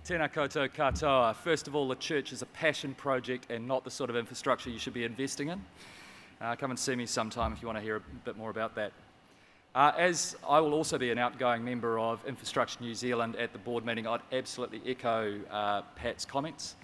Tēnā koutou katoa. First of all, the church is a passion project and not the sort of infrastructure you should be investing in. Come and see me sometime if you want to hear a bit more about that. As I will also be an outgoing member of Infrastructure New Zealand at the board meeting, I'd absolutely echo Pat's comments.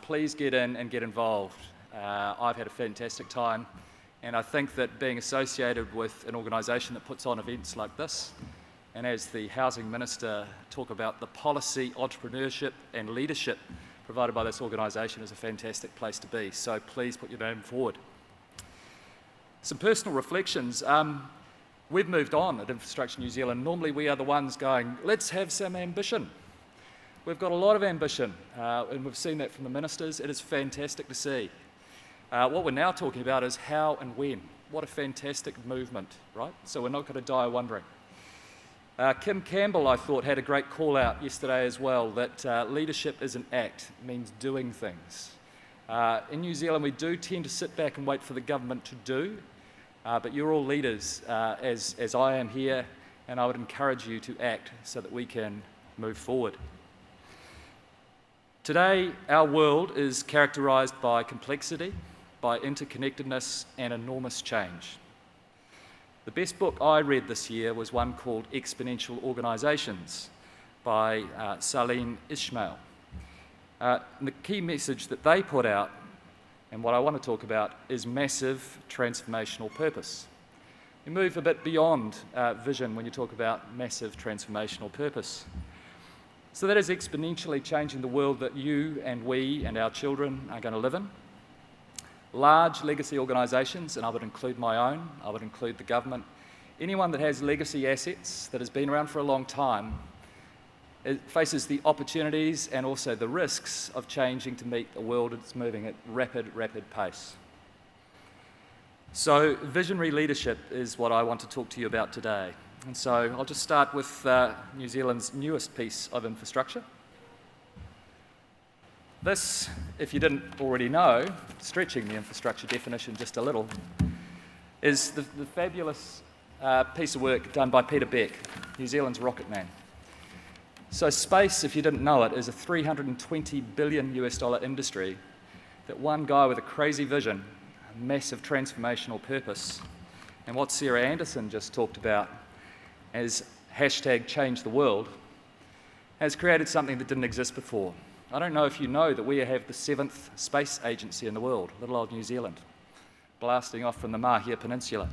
Please get in and get involved. I've had a fantastic time, and I think that being associated with an organisation that puts on events like this, and as the Housing Minister talk about the policy, entrepreneurship and leadership provided by this organisation is a fantastic place to be. So please put your name forward. Some personal reflections. We've moved on at Infrastructure New Zealand. Normally we are the ones going, let's have some ambition. We've got a lot of ambition, and we've seen that from the ministers. It is fantastic to see. What we're now talking about is how and when. What a fantastic movement, right? So we're not going to die wondering. Kim Campbell, I thought, had a great call out yesterday as well, that leadership is an act, it means doing things. In New Zealand, we do tend to sit back and wait for the government to do, but you're all leaders, as I am here, and I would encourage you to act so that we can move forward. Today, our world is characterised by complexity, by interconnectedness and enormous change. The best book I read this year was one called Exponential Organisations by Salim Ismail. The key message that they put out, and what I want to talk about, is massive transformational purpose. You move a bit beyond vision when you talk about massive transformational purpose. So that is exponentially changing the world that you and we and our children are going to live in. Large legacy organisations, and I would include my own, I would include the government, anyone that has legacy assets that has been around for a long time, it faces the opportunities and also the risks of changing to meet a world that's moving at rapid pace. So visionary leadership is what I want to talk to you about today. And so I'll just start with New Zealand's newest piece of infrastructure. This, if you didn't already know, stretching the infrastructure definition just a little, is the fabulous piece of work done by Peter Beck, New Zealand's rocket man. So space, if you didn't know it, is a $320 billion industry that one guy with a crazy vision, a massive transformational purpose, and what Sarah Anderson just talked about as hashtag change the world, has created something that didn't exist before. I don't know if you know that we have the 7th space agency in the world, little old New Zealand, blasting off from the Mahia Peninsula.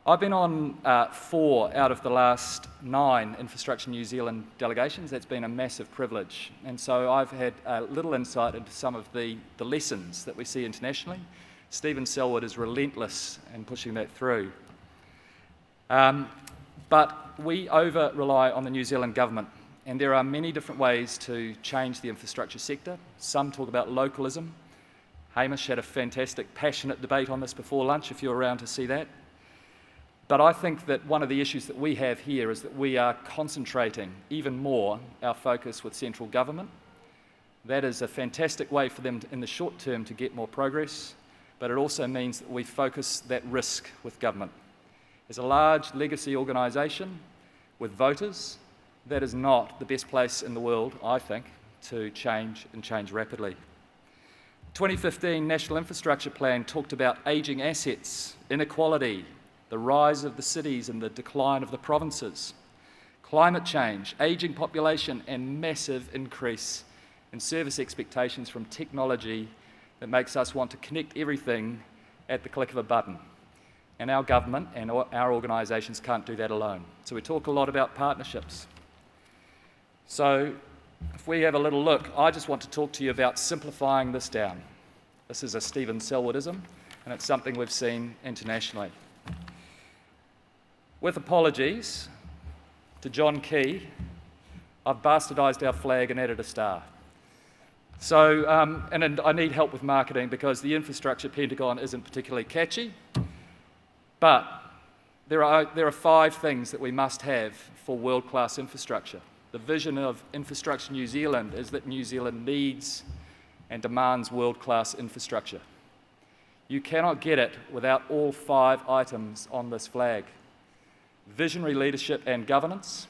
I've been on 4 out of the last 9 Infrastructure New Zealand delegations. That's been a massive privilege. And so I've had a little insight into some of the lessons that we see internationally. Stephen Selwood is relentless in pushing that through. But we over-rely on the New Zealand government. And there are many different ways to change the infrastructure sector. Some talk about localism. Hamish had a fantastic, passionate debate on this before lunch, if you're around to see that. But I think that one of the issues that we have here is that we are concentrating even more our focus with central government. That is a fantastic way for them in the short term to get more progress, but it also means that we focus that risk with government. As a large legacy organisation with voters, that is not the best place in the world, I think, to change and change rapidly. 2015 National Infrastructure Plan talked about ageing assets, inequality, the rise of the cities and the decline of the provinces, climate change, ageing population, and massive increase in service expectations from technology that makes us want to connect everything at the click of a button. And our government and our organisations can't do that alone. So we talk a lot about partnerships. So if we have a little look, I just want to talk to you about simplifying this down. This is a Stephen Selwoodism, and it's something we've seen internationally. With apologies to John Key, I've bastardised our flag and added a star. So, and I need help with marketing because the infrastructure pentagon isn't particularly catchy, but there are 5 things that we must have for world-class infrastructure. The vision of Infrastructure New Zealand is that New Zealand needs and demands world-class infrastructure. You cannot get it without all 5 items on this flag. Visionary leadership and governance,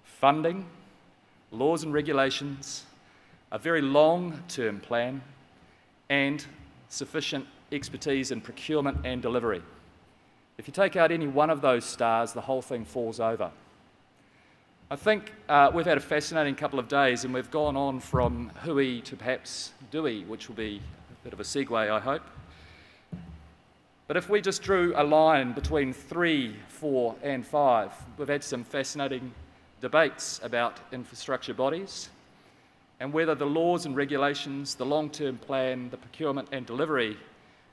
funding, laws and regulations, a very long-term plan, and sufficient expertise in procurement and delivery. If you take out any one of those stars, the whole thing falls over. I think we've had a fascinating couple of days, and we've gone on from hui to perhaps dui, which will be a bit of a segue, I hope. But if we just drew a line between 3, 4, and 5, we've had some fascinating debates about infrastructure bodies and whether the laws and regulations, the long-term plan, the procurement and delivery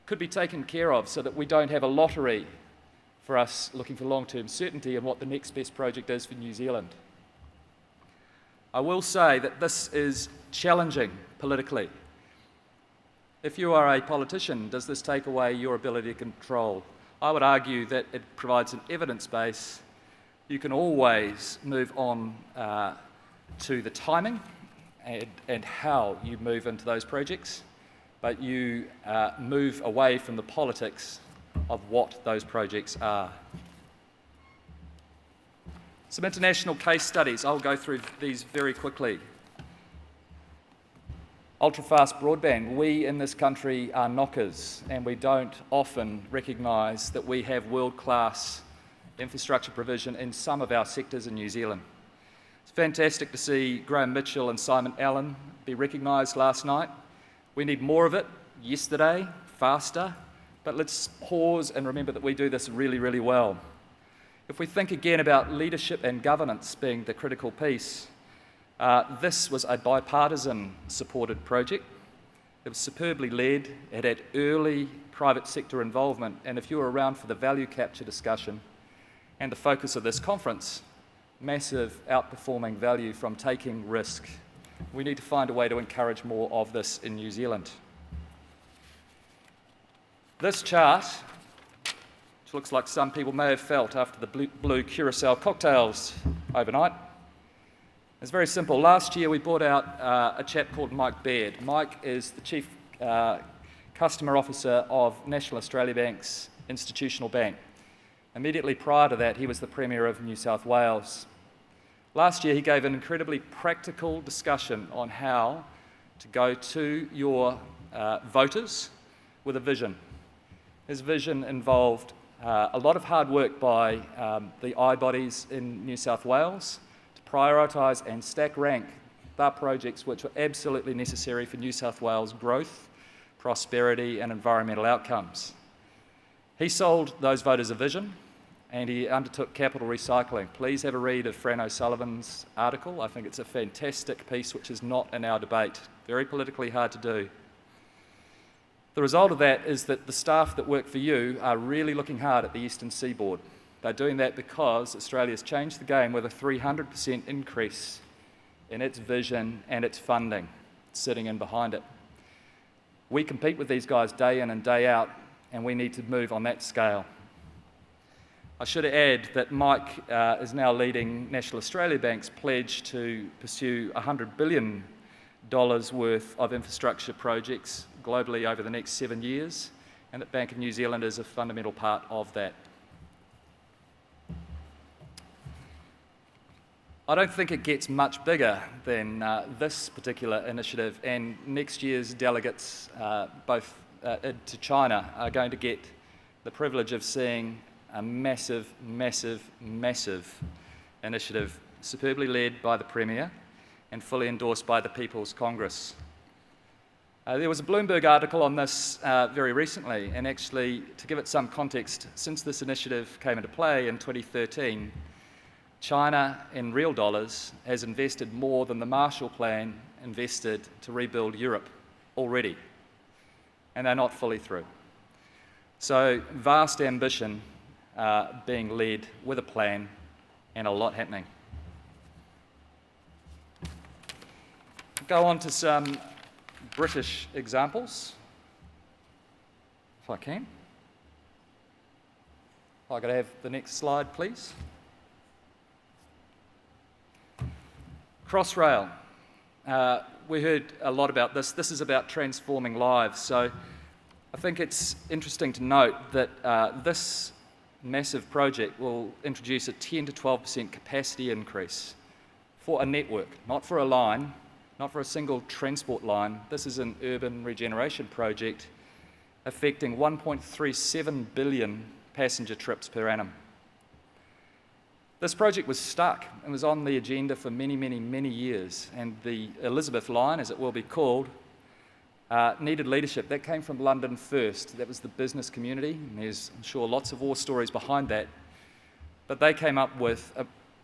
could be taken care of so that we don't have a lottery for us looking for long-term certainty in what the next best project is for New Zealand. I will say that this is challenging politically. If you are a politician, does this take away your ability to control? I would argue that it provides an evidence base. You can always move on to the timing and how you move into those projects, but you move away from the politics of what those projects are. Some international case studies. I'll go through these very quickly. Ultra-fast broadband. We in this country are knockers, and we don't often recognise that we have world-class infrastructure provision in some of our sectors in New Zealand. It's fantastic to see Graham Mitchell and Simon Allen be recognised last night. We need more of it yesterday, faster, but let's pause and remember that we do this really, really well. If we think again about leadership and governance being the critical piece, this was a bipartisan supported project. It was superbly led, it had early private sector involvement, and if you were around for the value capture discussion and the focus of this conference, massive outperforming value from taking risk. We need to find a way to encourage more of this in New Zealand. This chart, which looks like some people may have felt after the blue curacao cocktails overnight, is very simple. Last year we brought out a chap called Mike Baird. Mike is the Chief Customer Officer of National Australia Bank's Institutional Bank. Immediately prior to that, he was the Premier of New South Wales. Last year he gave an incredibly practical discussion on how to go to your voters with a vision. His vision involved a lot of hard work by the I bodies in New South Wales to prioritise and stack rank the projects which were absolutely necessary for New South Wales growth, prosperity and environmental outcomes. He sold those voters a vision and he undertook capital recycling. Please have a read of Fran O'Sullivan's article. I think it's a fantastic piece which is not in our debate. Very politically hard to do. The result of that is that the staff that work for you are really looking hard at the Eastern Seaboard. They're doing that because Australia's changed the game with a 300% increase in its vision and its funding sitting in behind it. We compete with these guys day in and day out, and we need to move on that scale. I should add that Mike is now leading National Australia Bank's pledge to pursue $100 billion worth of infrastructure projects globally over the next 7 years, and that Bank of New Zealand is a fundamental part of that. I don't think it gets much bigger than this particular initiative, and next year's delegates, both to China, are going to get the privilege of seeing a massive, massive, massive initiative superbly led by the Premier and fully endorsed by the People's Congress. There was a Bloomberg article on this very recently, and actually, to give it some context, since this initiative came into play in 2013, China, in real dollars, has invested more than the Marshall Plan invested to rebuild Europe already, and they're not fully through. So, vast ambition being led with a plan and a lot happening. Go on to some British examples, if I can. I've got to have the next slide, please. Crossrail. We heard a lot about this. This is about transforming lives. So I think it's interesting to note that this massive project will introduce a 10 to 12% capacity increase for a network, not for a line, not for a single transport line. This is an urban regeneration project affecting 1.37 billion passenger trips per annum. This project was stuck and was on the agenda for many, many, many years, and the Elizabeth line, as it will be called, needed leadership. That came from London first. That was the business community, and there's, I'm sure, lots of war stories behind that. But they came up with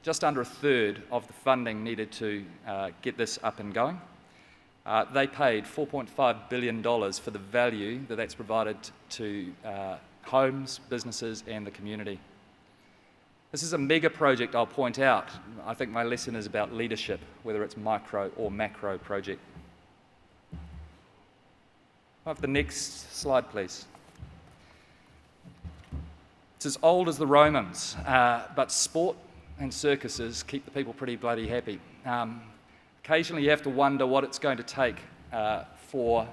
just under a third of the funding needed to get this up and going. They paid $4.5 billion for the value that that's provided to homes, businesses, and the community. This is a mega project, I'll point out. I think my lesson is about leadership, whether it's micro or macro project. Have the next slide, please. It's as old as the Romans, but sport and circuses keep the people pretty bloody happy. Occasionally you have to wonder what it's going to take for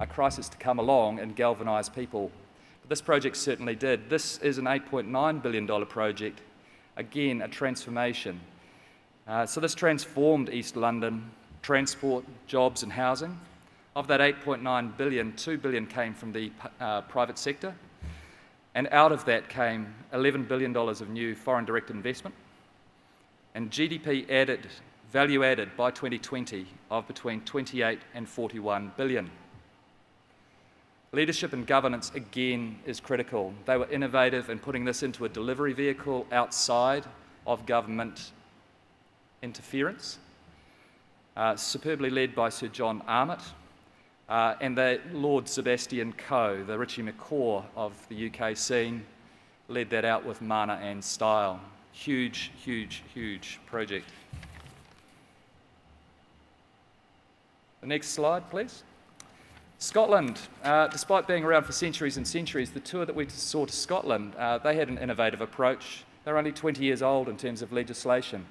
a crisis to come along and galvanise people. But this project certainly did. This is an $8.9 billion project. Again, a transformation. So this transformed East London, transport, jobs and housing. Of that $8.9 billion, $2 billion came from the private sector. And out of that came $11 billion of new foreign direct investment. And GDP added, value added by 2020 of between 28 and 41 billion. Leadership and governance, again, is critical. They were innovative in putting this into a delivery vehicle outside of government interference, superbly led by Sir John Armitt, and the Lord Sebastian Coe, the Richie McCaw of the UK scene, led that out with mana and style. Huge, huge, huge project. The next slide, please. Scotland, despite being around for centuries and centuries, the tour that we saw to Scotland, they had an innovative approach. They're only 20 years old in terms of legislation.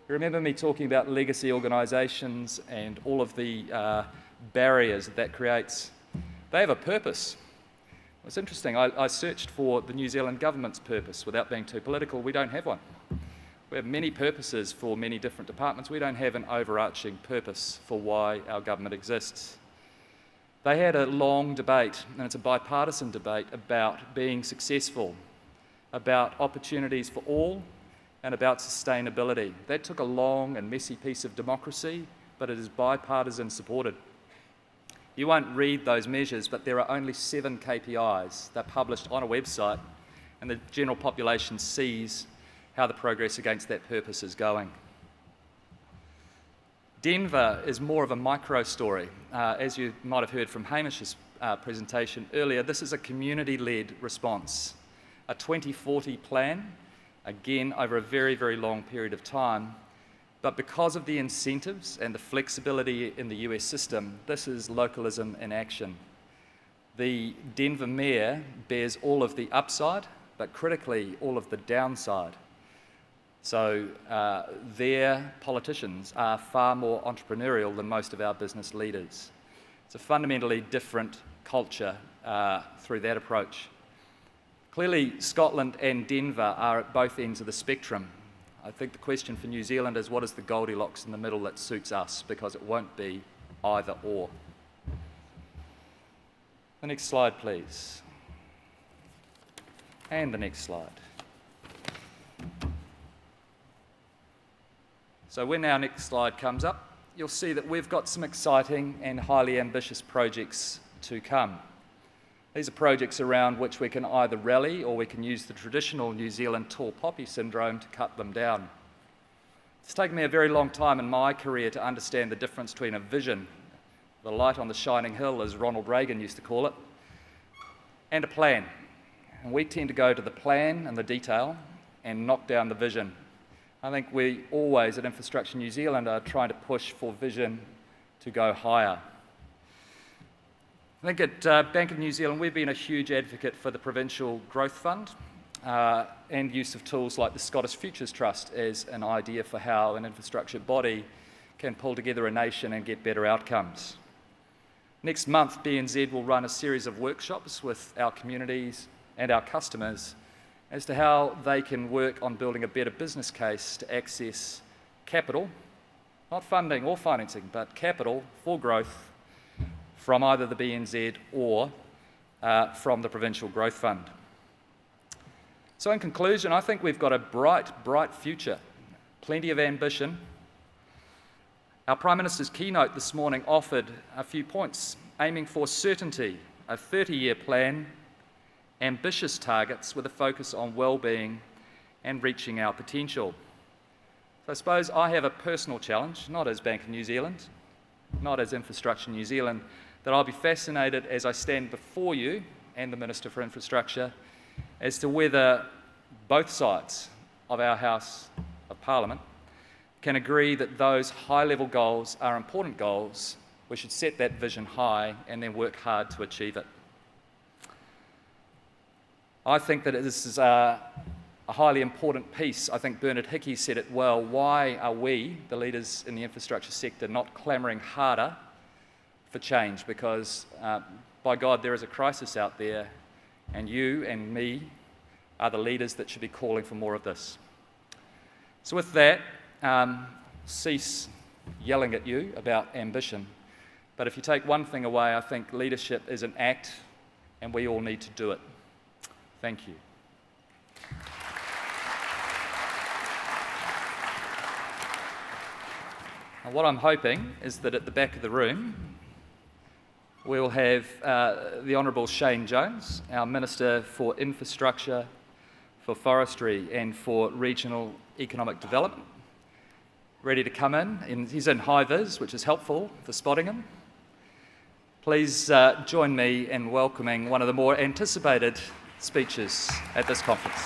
You remember me talking about legacy organisations and all of the barriers that creates. They have a purpose. It's interesting, I searched for the New Zealand government's purpose without being too political. We don't have one. We have many purposes for many different departments. We don't have an overarching purpose for why our government exists. They had a long debate, and it's a bipartisan debate, about being successful, about opportunities for all, and about sustainability. That took a long and messy piece of democracy, but it is bipartisan supported. You won't read those measures, but there are only 7 KPIs. They're published on a website, and the general population sees how the progress against that purpose is going. Denver is more of a micro story. As you might have heard from Hamish's presentation earlier, this is a community-led response. A 2040 plan, again, over a very, very long period of time. But because of the incentives and the flexibility in the US system, this is localism in action. The Denver mayor bears all of the upside, but critically all of the downside. So their politicians are far more entrepreneurial than most of our business leaders. It's a fundamentally different culture through that approach. Clearly, Scotland and Denver are at both ends of the spectrum. I think the question for New Zealand is what is the Goldilocks in the middle that suits us, because it won't be either or. The next slide, please. And the next slide. So when our next slide comes up, you'll see that we've got some exciting and highly ambitious projects to come. These are projects around which we can either rally or we can use the traditional New Zealand tall poppy syndrome to cut them down. It's taken me a very long time in my career to understand the difference between a vision, the light on the shining hill, as Ronald Reagan used to call it, and a plan. And we tend to go to the plan and the detail and knock down the vision. I think we always at Infrastructure New Zealand are trying to push for vision to go higher. I think at Bank of New Zealand we've been a huge advocate for the Provincial Growth Fund and use of tools like the Scottish Futures Trust as an idea for how an infrastructure body can pull together a nation and get better outcomes. Next month, BNZ will run a series of workshops with our communities and our customers as to how they can work on building a better business case to access capital not funding or financing, but capital for growth from either the BNZ or from the Provincial Growth Fund. So in conclusion, I think we've got a bright future, plenty of ambition. Our Prime Minister's keynote this morning offered a few points, aiming for certainty, a 30-year plan, ambitious targets with a focus on well-being and reaching our potential. So I suppose I have a personal challenge, not as Bank of New Zealand, not as Infrastructure New Zealand, that I'll be fascinated as I stand before you and the Minister for Infrastructure as to whether both sides of our House of Parliament can agree that those high-level goals are important goals. We should set that vision high and then work hard to achieve it. I think that this is a highly important piece. I think Bernard Hickey said it well. Why are we, the leaders in the infrastructure sector, not clamouring harder for change? Because, by God, there is a crisis out there, and you and me are the leaders that should be calling for more of this. So with that, cease yelling at you about ambition. But if you take one thing away, I think leadership is an act, and we all need to do it. Thank you. Now, what I'm hoping is that at the back of the room, we'll have the Honourable Shane Jones, our Minister for Infrastructure, for Forestry and for Regional Economic Development, ready to come in. And he's in high-vis, which is helpful for spotting him. Please join me in welcoming one of the more anticipated speeches at this conference.